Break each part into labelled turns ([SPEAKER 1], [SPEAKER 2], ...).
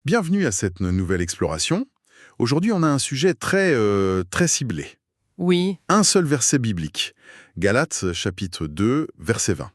[SPEAKER 1] Bienvenue à cette nouvelle exploration. Aujourd'hui, on a un sujet très ciblé.
[SPEAKER 2] Oui,
[SPEAKER 1] Un seul verset biblique, Galates chapitre 2, verset 20.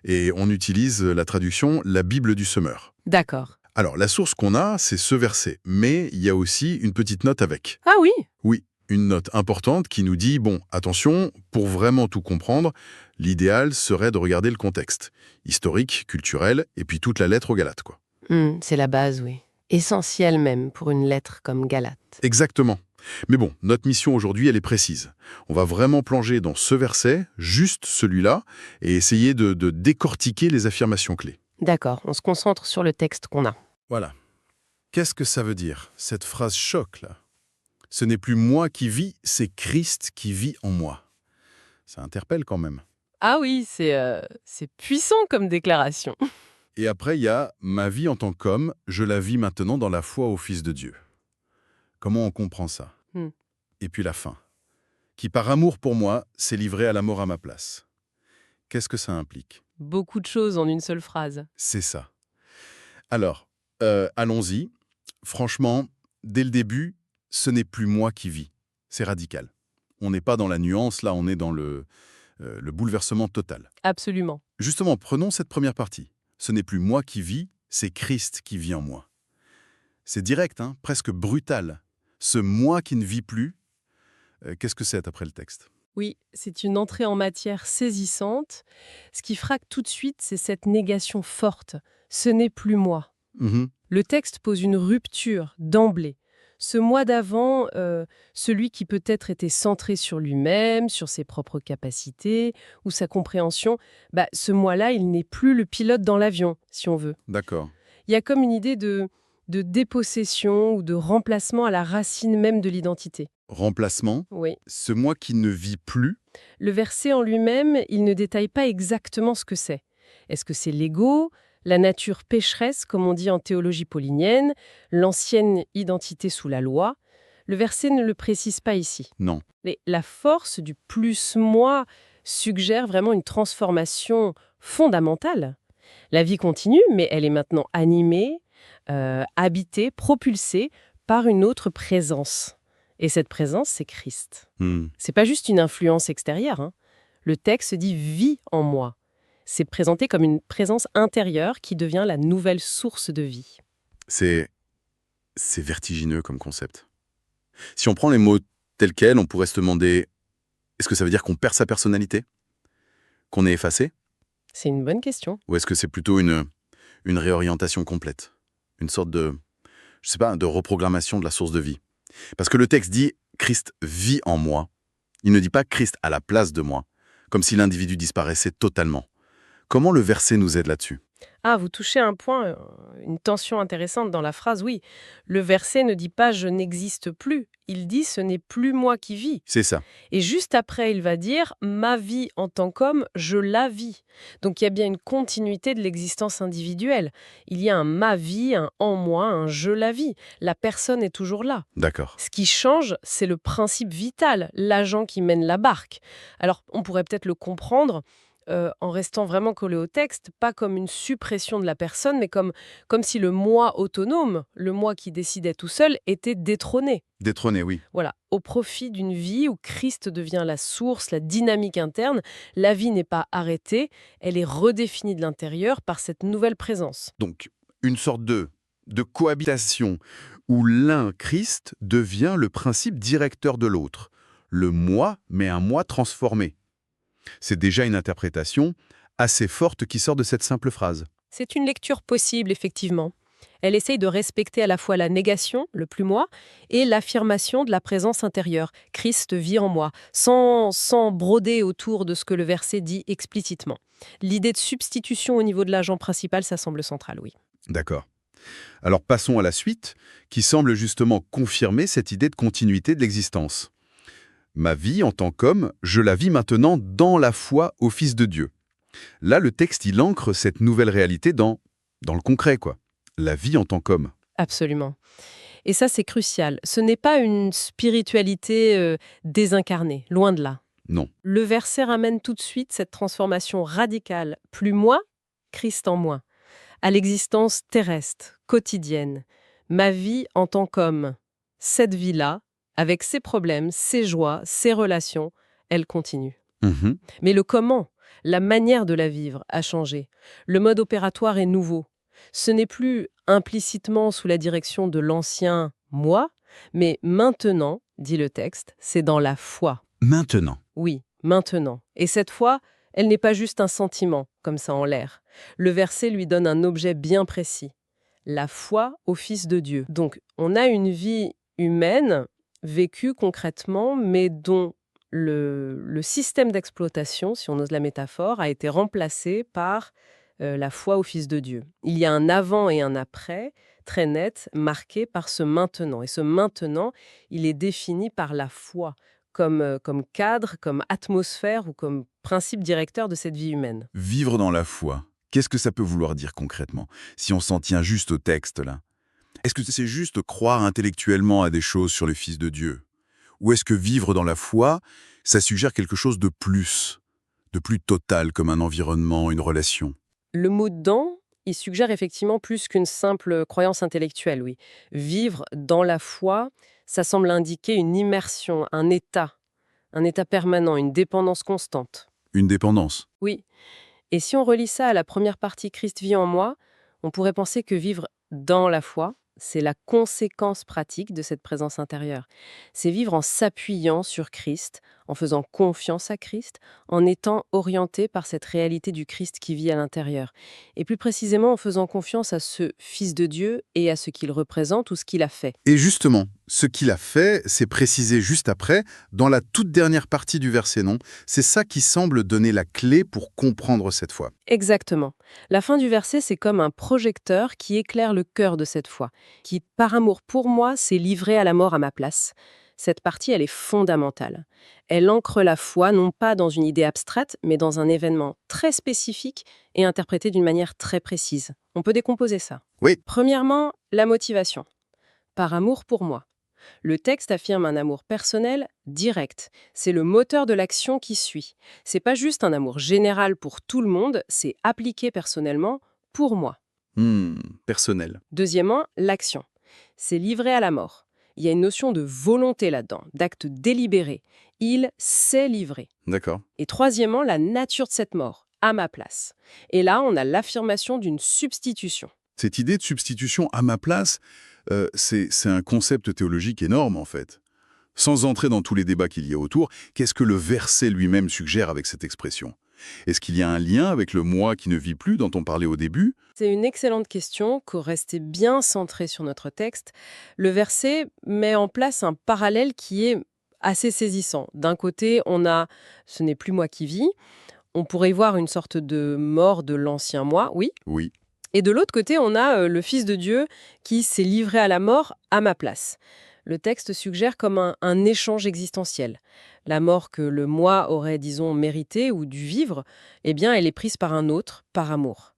[SPEAKER 1] Et on utilise la traduction « la Bible du semeur
[SPEAKER 2] d'accord. ».
[SPEAKER 1] Alors, la source qu'on a, c'est ce verset, mais il y a aussi une petite note avec.
[SPEAKER 2] Ah oui,
[SPEAKER 1] Oui, une note importante qui nous dit, bon, attention, pour vraiment tout comprendre, l'idéal serait de regarder le contexte, historique, culturel, et puis toute la lettre aux Galates, quoi.
[SPEAKER 2] C'est la base, oui. Essentielle même pour une lettre comme Galate.
[SPEAKER 1] Exactement. Mais bon, notre mission aujourd'hui, elle est précise. On va vraiment plonger dans ce verset, juste celui-là, et essayer de décortiquer les affirmations clés.
[SPEAKER 2] D'accord, on se concentre sur le texte qu'on a.
[SPEAKER 1] Voilà. Qu'est-ce que ça veut dire, cette phrase choc, là? Ce n'est plus moi qui vis, c'est Christ qui vit en moi. Ça interpelle quand même.
[SPEAKER 2] Ah oui, c'est puissant comme déclaration.
[SPEAKER 1] Et après, il y a « ma vie en tant qu'homme, je la vis maintenant dans la foi au Fils de Dieu ». Comment on comprend ça?
[SPEAKER 2] Hmm.
[SPEAKER 1] Et puis la fin. Qui par amour pour moi s'est livré à la mort à ma place. Qu'est-ce que ça implique?
[SPEAKER 2] Beaucoup de choses en une seule phrase.
[SPEAKER 1] C'est ça. Alors, allons-y. Franchement, dès le début, ce n'est plus moi qui vis. C'est radical. On n'est pas dans la nuance, là, on est dans le bouleversement total.
[SPEAKER 2] Absolument.
[SPEAKER 1] Justement, prenons cette première partie. Ce n'est plus moi qui vis, c'est Christ qui vit en moi. C'est direct, hein, presque brutal. Ce moi qui ne vit plus, qu'est-ce que c'est après le texte?
[SPEAKER 2] Oui, c'est une entrée en matière saisissante. Ce qui frappe tout de suite, c'est cette négation forte. Ce n'est plus moi.
[SPEAKER 1] Mhm.
[SPEAKER 2] Le texte pose une rupture d'emblée. Ce moi d'avant, celui qui peut-être était centré sur lui-même, sur ses propres capacités ou sa compréhension, ce moi-là, il n'est plus le pilote dans l'avion, si on veut.
[SPEAKER 1] D'accord.
[SPEAKER 2] Il y a comme une idée de dépossession ou de remplacement à la racine même de l'identité.
[SPEAKER 1] Remplacement,
[SPEAKER 2] Oui.
[SPEAKER 1] ce moi qui ne vit plus.
[SPEAKER 2] Le verset en lui-même, il ne détaille pas exactement ce que c'est. Est-ce que c'est l'ego, la nature pécheresse, comme on dit en théologie paulinienne, l'ancienne identité sous la loi? Le verset ne le précise pas ici.
[SPEAKER 1] Non.
[SPEAKER 2] Mais la force du plus-moi suggère vraiment une transformation fondamentale. La vie continue, mais elle est maintenant animée, habitée, propulsée par une autre présence. Et cette présence, c'est Christ.
[SPEAKER 1] Hmm.
[SPEAKER 2] C'est pas juste une influence extérieure, hein. Le texte dit « vie en moi ». C'est présenté comme une présence intérieure qui devient la nouvelle source de vie.
[SPEAKER 1] C'est vertigineux comme concept. Si on prend les mots tels quels, on pourrait se demander, est-ce que ça veut dire qu'on perd sa personnalité? Qu'on est effacé?
[SPEAKER 2] C'est une bonne question.
[SPEAKER 1] Ou est-ce que c'est plutôt une réorientation complète? Une sorte de, je sais pas, de reprogrammation de la source de vie? Parce que le texte dit « Christ vit en moi ». Il ne dit pas « Christ à la place de moi », comme si l'individu disparaissait totalement. Comment le verset nous aide là-dessus?
[SPEAKER 2] Ah, vous touchez un point, une tension intéressante dans la phrase, oui. Le verset ne dit pas « je n'existe plus », il dit « ce n'est plus moi qui vis ».
[SPEAKER 1] C'est ça.
[SPEAKER 2] Et juste après, il va dire « ma vie en tant qu'homme, je la vis ». Donc il y a bien une continuité de l'existence individuelle. Il y a un « ma vie », un « en moi », un « je la vis ». La personne est toujours là.
[SPEAKER 1] D'accord.
[SPEAKER 2] Ce qui change, c'est le principe vital, l'agent qui mène la barque. Alors, on pourrait peut-être le comprendre en restant vraiment collé au texte, pas comme une suppression de la personne, mais comme si le moi autonome, le moi qui décidait tout seul, était détrôné.
[SPEAKER 1] Détrôné, oui.
[SPEAKER 2] Voilà, au profit d'une vie où Christ devient la source, la dynamique interne. La vie n'est pas arrêtée, elle est redéfinie de l'intérieur par cette nouvelle présence.
[SPEAKER 1] Donc, une sorte de cohabitation où l'un, Christ, devient le principe directeur de l'autre. Le moi, mais un moi transformé. C'est déjà une interprétation assez forte qui sort de cette simple phrase.
[SPEAKER 2] C'est une lecture possible, effectivement. Elle essaye de respecter à la fois la négation, le plus moi, et l'affirmation de la présence intérieure. Christ vit en moi, sans broder autour de ce que le verset dit explicitement. L'idée de substitution au niveau de l'agent principal, ça semble central, oui.
[SPEAKER 1] D'accord. Alors passons à la suite, qui semble justement confirmer cette idée de continuité de l'existence. Ma vie en tant qu'homme, je la vis maintenant dans la foi au Fils de Dieu. Là, le texte, il ancre cette nouvelle réalité dans le concret, quoi. La vie en tant qu'homme.
[SPEAKER 2] Absolument. Et ça, c'est crucial. Ce n'est pas une spiritualité désincarnée, loin de là.
[SPEAKER 1] Non.
[SPEAKER 2] Le verset ramène tout de suite cette transformation radicale, plus moi, Christ en moi, à l'existence terrestre, quotidienne. Ma vie en tant qu'homme, cette vie-là, avec ses problèmes, ses joies, ses relations, elle continue.
[SPEAKER 1] Mhm.
[SPEAKER 2] Mais le comment, la manière de la vivre a changé. Le mode opératoire est nouveau. Ce n'est plus implicitement sous la direction de l'ancien moi, mais maintenant, dit le texte, c'est dans la foi.
[SPEAKER 1] Maintenant.
[SPEAKER 2] Oui, maintenant. Et cette foi, elle n'est pas juste un sentiment, comme ça en l'air. Le verset lui donne un objet bien précis. La foi au Fils de Dieu. Donc, on a une vie humaine, vécue concrètement, mais dont le système d'exploitation, si on ose la métaphore, a été remplacé par la foi au Fils de Dieu. Il y a un avant et un après, très net, marqué par ce maintenant. Et ce maintenant, il est défini par la foi comme cadre, comme atmosphère ou comme principe directeur de cette vie humaine.
[SPEAKER 3] Vivre dans la foi, qu'est-ce que ça peut vouloir dire concrètement, si on s'en tient juste au texte, là? Est-ce que c'est juste croire intellectuellement à des choses sur le Fils de Dieu? Ou est-ce que vivre dans la foi, ça suggère quelque chose de plus total, comme un environnement, une relation?
[SPEAKER 2] Le mot «dans», il suggère effectivement plus qu'une simple croyance intellectuelle, oui. Vivre dans la foi, ça semble indiquer une immersion, un état permanent, une dépendance constante.
[SPEAKER 3] Une dépendance.
[SPEAKER 2] Oui. Et si on relie ça à la première partie Christ vit en moi, on pourrait penser que vivre dans la foi, c'est la conséquence pratique de cette présence intérieure. C'est vivre en s'appuyant sur Christ, en faisant confiance à Christ, en étant orienté par cette réalité du Christ qui vit à l'intérieur. Et plus précisément en faisant confiance à ce Fils de Dieu et à ce qu'il représente ou ce qu'il a fait.
[SPEAKER 1] Et justement, ce qu'il a fait, c'est précisé juste après, dans la toute dernière partie du verset, non? C'est ça qui semble donner la clé pour comprendre cette foi.
[SPEAKER 2] Exactement. La fin du verset, c'est comme un projecteur qui éclaire le cœur de cette foi, qui, par amour pour moi, s'est livré à la mort à ma place. Cette partie, elle est fondamentale. Elle ancre la foi non pas dans une idée abstraite, mais dans un événement très spécifique et interprété d'une manière très précise. On peut décomposer ça.
[SPEAKER 1] Oui.
[SPEAKER 2] Premièrement, la motivation. Par amour pour moi. Le texte affirme un amour personnel direct. C'est le moteur de l'action qui suit. C'est pas juste un amour général pour tout le monde, c'est appliqué personnellement pour moi.
[SPEAKER 1] Personnel.
[SPEAKER 2] Deuxièmement, l'action. C'est livré à la mort. Il y a une notion de volonté là-dedans, d'acte délibéré. Il s'est livré.
[SPEAKER 1] D'accord.
[SPEAKER 2] Et troisièmement, la nature de cette mort, à ma place. Et là, on a l'affirmation d'une substitution.
[SPEAKER 3] Cette idée de substitution à ma place, c'est un concept théologique énorme, en fait. Sans entrer dans tous les débats qu'il y a autour, qu'est-ce que le verset lui-même suggère avec cette expression? Est-ce qu'il y a un lien avec le moi qui ne vit plus dont on parlait au début?
[SPEAKER 2] C'est une excellente question, qu'au rester bien centrée sur notre texte. Le verset met en place un parallèle qui est assez saisissant. D'un côté, on a « ce n'est plus moi qui vis ». On pourrait y voir une sorte de mort de l'ancien moi, oui.
[SPEAKER 3] Oui.
[SPEAKER 2] Et de l'autre côté, on a le Fils de Dieu qui s'est livré à la mort à ma place. Le texte suggère comme un échange existentiel. La mort que le moi aurait, disons, méritée ou dû vivre, eh bien, elle est prise par un autre, par amour.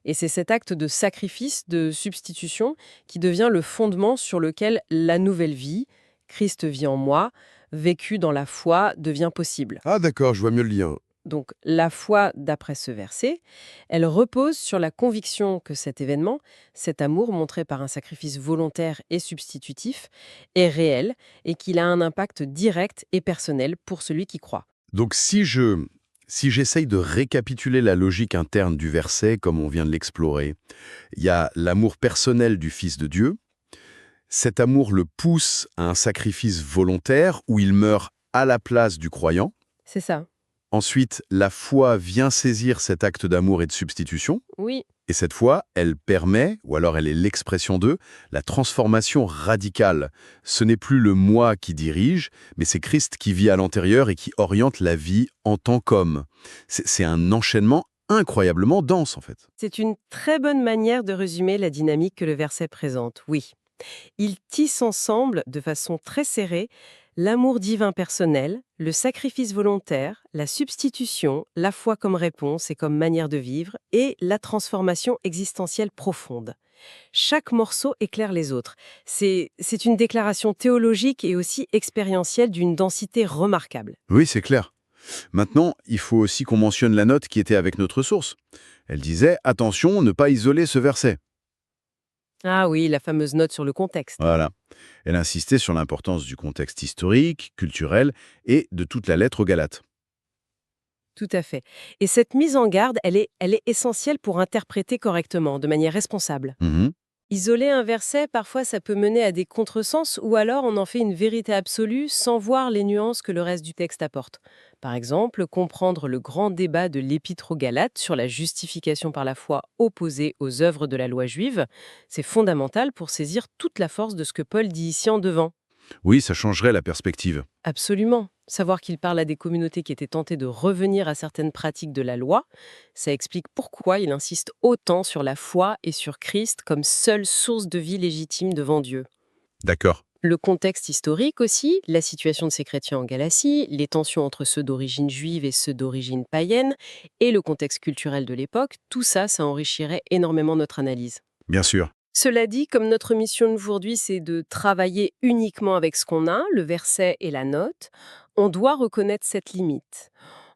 [SPEAKER 2] Et c'est cet acte de sacrifice, de substitution, qui devient le fondement sur lequel la nouvelle vie, Christ vit en moi, vécue dans la foi, devient possible.
[SPEAKER 1] Ah d'accord, je vois mieux le lien.
[SPEAKER 2] Donc la foi, d'après ce verset, elle repose sur la conviction que cet événement, cet amour montré par un sacrifice volontaire et substitutif, est réel et qu'il a un impact direct et personnel pour celui qui croit.
[SPEAKER 1] Donc si j'essaye de récapituler la logique interne du verset, comme on vient de l'explorer, il y a l'amour personnel du Fils de Dieu. Cet amour le pousse à un sacrifice volontaire où il meurt à la place du croyant.
[SPEAKER 2] C'est ça.
[SPEAKER 1] Ensuite, la foi vient saisir cet acte d'amour et de substitution.
[SPEAKER 2] Oui,
[SPEAKER 1] Et cette fois, elle permet, ou alors elle est l'expression de, la transformation radicale. Ce n'est plus le moi qui dirige, mais c'est Christ qui vit à l'intérieur et qui oriente la vie en tant qu'homme. C'est un enchaînement incroyablement dense, en fait.
[SPEAKER 2] c'est une très bonne manière de résumer la dynamique que le verset présente, oui. Ils tissent ensemble, de façon très serrée, l'amour divin personnel, le sacrifice volontaire, la substitution, la foi comme réponse et comme manière de vivre, et la transformation existentielle profonde. Chaque morceau éclaire les autres. C'est une déclaration théologique et aussi expérientielle d'une densité remarquable.
[SPEAKER 1] Oui, c'est clair. Maintenant, il faut aussi qu'on mentionne la note qui était avec notre source. Elle disait « Attention, ne pas isoler ce verset ».
[SPEAKER 2] Ah oui, la fameuse note sur le contexte.
[SPEAKER 1] Voilà. Elle insistait sur l'importance du contexte historique, culturel et de toute la lettre aux Galates.
[SPEAKER 2] Tout à fait. Et cette mise en garde, elle est essentielle pour interpréter correctement, de manière responsable.
[SPEAKER 1] Mhm.
[SPEAKER 2] Isoler un verset, parfois, ça peut mener à des contresens ou alors on en fait une vérité absolue sans voir les nuances que le reste du texte apporte. Par exemple, comprendre le grand débat de l'Épître aux Galates sur la justification par la foi opposée aux œuvres de la loi juive, c'est fondamental pour saisir toute la force de ce que Paul dit ici en devant.
[SPEAKER 1] Oui, ça changerait la perspective.
[SPEAKER 2] Absolument. Savoir qu'il parle à des communautés qui étaient tentées de revenir à certaines pratiques de la loi, ça explique pourquoi il insiste autant sur la foi et sur Christ comme seule source de vie légitime devant Dieu.
[SPEAKER 1] D'accord.
[SPEAKER 2] Le contexte historique aussi, la situation de ces chrétiens en Galatie, les tensions entre ceux d'origine juive et ceux d'origine païenne, et le contexte culturel de l'époque, tout ça, ça enrichirait énormément notre analyse.
[SPEAKER 1] Bien sûr.
[SPEAKER 2] Cela dit, comme notre mission aujourd'hui, c'est de travailler uniquement avec ce qu'on a, le verset et la note, on doit reconnaître cette limite.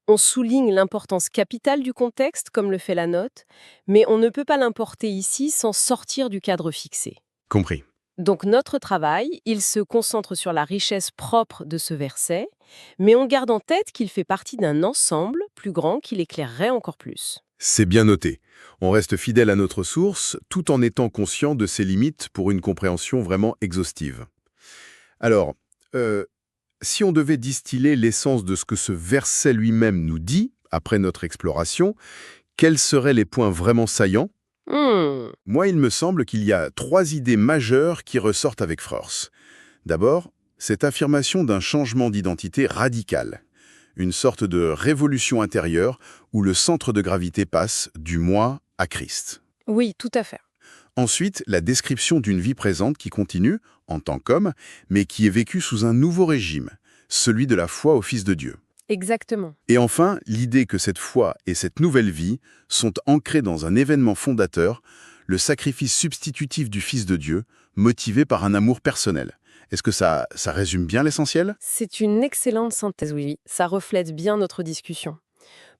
[SPEAKER 2] On souligne l'importance capitale du contexte, comme le fait la note, mais on ne peut pas l'importer ici sans sortir du cadre fixé.
[SPEAKER 1] Compris.
[SPEAKER 2] Donc notre travail, il se concentre sur la richesse propre de ce verset, mais on garde en tête qu'il fait partie d'un ensemble plus grand qui l'éclairerait encore plus.
[SPEAKER 1] C'est bien noté. On reste fidèle à notre source tout en étant conscient de ses limites pour une compréhension vraiment exhaustive. Alors, si on devait distiller l'essence de ce que ce verset lui-même nous dit, après notre exploration, quels seraient les points vraiment saillants?
[SPEAKER 2] Hmm.
[SPEAKER 1] Moi, il me semble qu'il y a 3 idées majeures qui ressortent avec force. D'abord, cette affirmation d'un changement d'identité radical. Une sorte de révolution intérieure où le centre de gravité passe du moi à Christ.
[SPEAKER 2] Oui, tout à fait.
[SPEAKER 1] Ensuite, la description d'une vie présente qui continue, en tant qu'homme, mais qui est vécue sous un nouveau régime, celui de la foi au Fils de Dieu.
[SPEAKER 2] Exactement.
[SPEAKER 1] Et enfin, l'idée que cette foi et cette nouvelle vie sont ancrées dans un événement fondateur, le sacrifice substitutif du Fils de Dieu, motivé par un amour personnel. Est-ce que ça résume bien l'essentiel?
[SPEAKER 2] C'est une excellente synthèse, oui. Ça reflète bien notre discussion.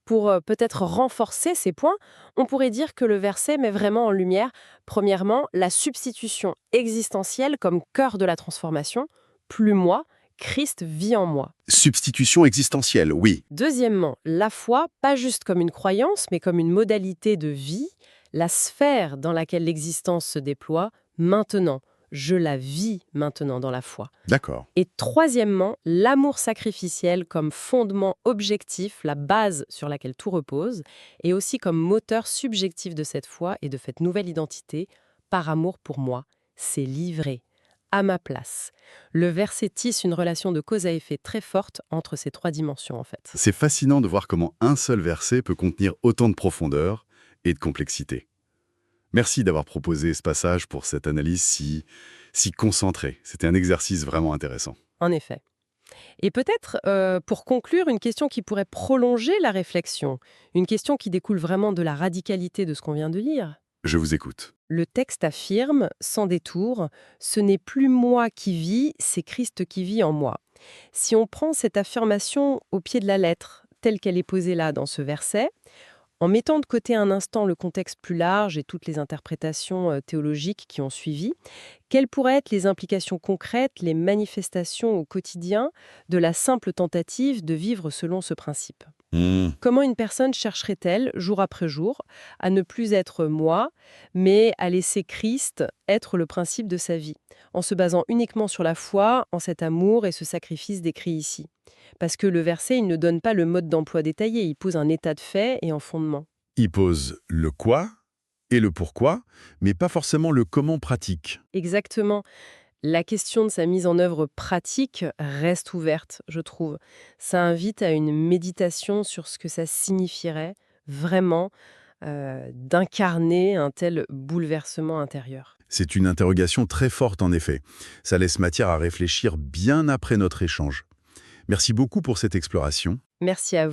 [SPEAKER 2] Pour peut-être renforcer ces points, on pourrait dire que le verset met vraiment en lumière, premièrement, la substitution existentielle comme cœur de la transformation. Plus moi, Christ vit en moi.
[SPEAKER 1] Substitution existentielle, oui.
[SPEAKER 2] Deuxièmement, la foi, pas juste comme une croyance, mais comme une modalité de vie, la sphère dans laquelle l'existence se déploie maintenant. Je la vis maintenant dans la foi.
[SPEAKER 1] D'accord.
[SPEAKER 2] Et troisièmement, l'amour sacrificiel comme fondement objectif, la base sur laquelle tout repose, et aussi comme moteur subjectif de cette foi et de cette nouvelle identité, par amour pour moi, c'est livré, à ma place. Le verset tisse une relation de cause à effet très forte entre ces 3 dimensions en fait.
[SPEAKER 1] C'est fascinant de voir comment un seul verset peut contenir autant de profondeur et de complexité. Merci d'avoir proposé ce passage pour cette analyse si concentrée. C'était un exercice vraiment intéressant.
[SPEAKER 2] En effet. Et peut-être, pour conclure, une question qui pourrait prolonger la réflexion, une question qui découle vraiment de la radicalité de ce qu'on vient de lire.
[SPEAKER 1] Je vous écoute.
[SPEAKER 2] Le texte affirme, sans détour, « Ce n'est plus moi qui vis, c'est Christ qui vit en moi ». Si on prend cette affirmation au pied de la lettre, telle qu'elle est posée là dans ce verset, en mettant de côté un instant le contexte plus large et toutes les interprétations théologiques qui ont suivi, quelles pourraient être les implications concrètes, les manifestations au quotidien de la simple tentative de vivre selon ce principe? Comment une personne chercherait-elle, jour après jour, à ne plus être moi, mais à laisser Christ être le principe de sa vie, en se basant uniquement sur la foi, en cet amour et ce sacrifice décrit ici? Parce que le verset, il ne donne pas le mode d'emploi détaillé, il pose un état de fait et un fondement.
[SPEAKER 1] Il pose le quoi et le pourquoi, mais pas forcément le comment pratique.
[SPEAKER 2] Exactement. La question de sa mise en œuvre pratique reste ouverte, je trouve. Ça invite à une méditation sur ce que ça signifierait vraiment d'incarner un tel bouleversement intérieur.
[SPEAKER 1] C'est une interrogation très forte en effet. Ça laisse matière à réfléchir bien après notre échange. Merci beaucoup pour cette exploration.
[SPEAKER 2] Merci à vous.